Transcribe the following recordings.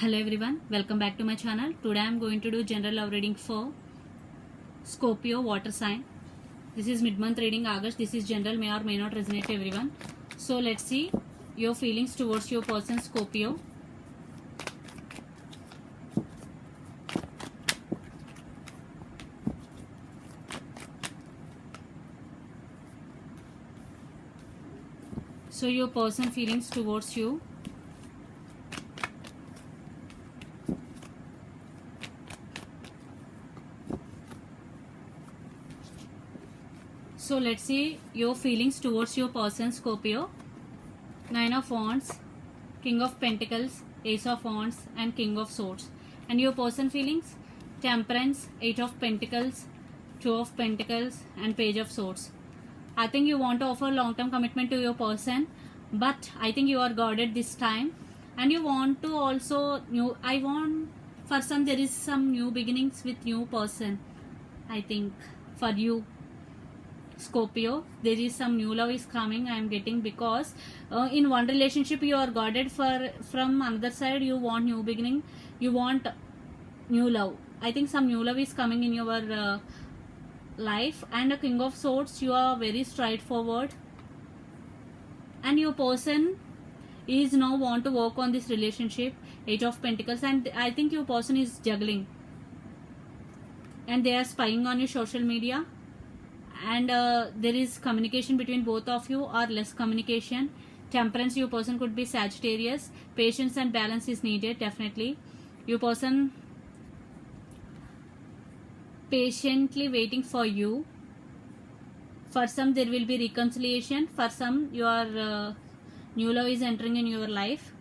Hello everyone, welcome back to my channel. Today I am going to do general love reading for Scorpio water sign. This is mid-month reading August. This is general, may or may not resonate to everyone. So let's see your feelings towards your person Scorpio. So your person feelings towards you. So let's see your feelings towards your person Scorpio. 9 of Wands, King of Pentacles, Ace of Wands and King of Swords. And your person feelings? Temperance, 8 of Pentacles, 2 of Pentacles and Page of Swords. I think you want to offer long-term commitment to your person, but I think you are guarded this time. And you want to also for some there is some new beginnings with new person. I think for you Scorpio, there is some new love is coming. I am getting, because in one relationship you are guarded, from another side you want new beginning, you want new love. I think some new love is coming in your life. And a King of Swords, you are very straightforward, and your person is now want to work on this relationship. 8 of Pentacles, and I think your person is juggling, and they are spying on your social media. And there is communication between both of you or less communication. Temperance, your person could be Sagittarius. Patience and balance is needed, definitely. Your person patiently waiting for you. For some there will be reconciliation. For some your new love is entering in your life.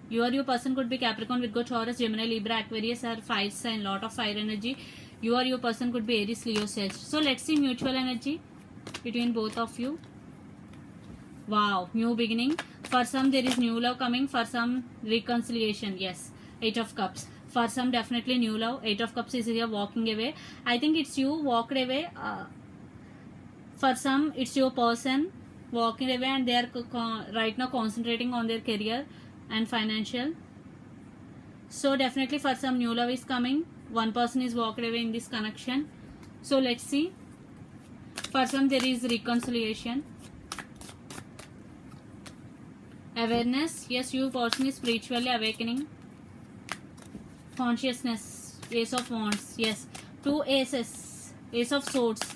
Your person could be Capricorn, Virgo, Taurus, Gemini, Libra, Aquarius, or fire sign, lot of fire energy. Your person could be Aries, Leo, Sag. So let's see mutual energy between both of you. Wow, new beginning. For some there is new love coming, for some reconciliation. Yes, 8 of Cups. For some definitely new love. 8 of Cups is here walking away. I think it's you walked away. For some it's your person walking away, and they are right now concentrating on their career and financial. So definitely for some new love is coming. One person is walked away in this connection. So let's see. For some there is reconciliation. Awareness. Yes, your person is spiritually awakening. Consciousness. Ace of Wands. Yes. 2 aces. Ace of Swords.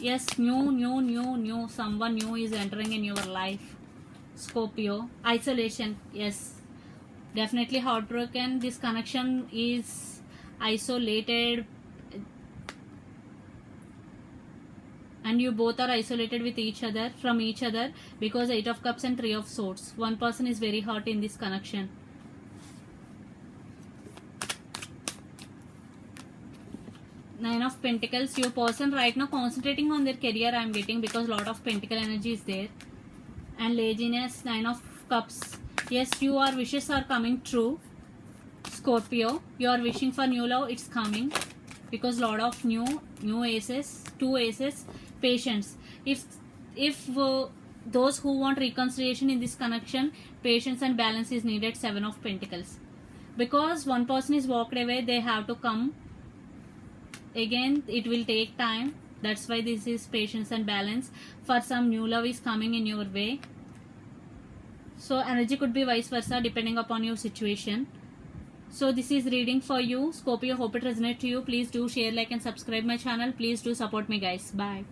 Yes, new. Someone new is entering in your life. Scorpio. Isolation. Yes. Definitely heartbroken. This connection is isolated, and you both are isolated with each other, from each other, because 8 of Cups and 3 of Swords. One person is very hurt in this connection. Nine of Pentacles. Your person right now concentrating on their career, I am getting, because lot of Pentacle energy is there. And laziness. 9 of Cups. Yes, your wishes are coming true. Scorpio, you are wishing for new love, it's coming, because lot of new aces, 2 aces. Patience. If those who want reconciliation in this connection, patience and balance is needed. 7 of Pentacles, because one person is walked away, they have to come again. It will take time. That's why this is patience and balance. For some new love is coming in your way. So energy could be vice versa depending upon your situation. So this is reading for you, Scorpio. Hope it resonates to you. Please do share, like and subscribe my channel. Please do support me, guys. Bye.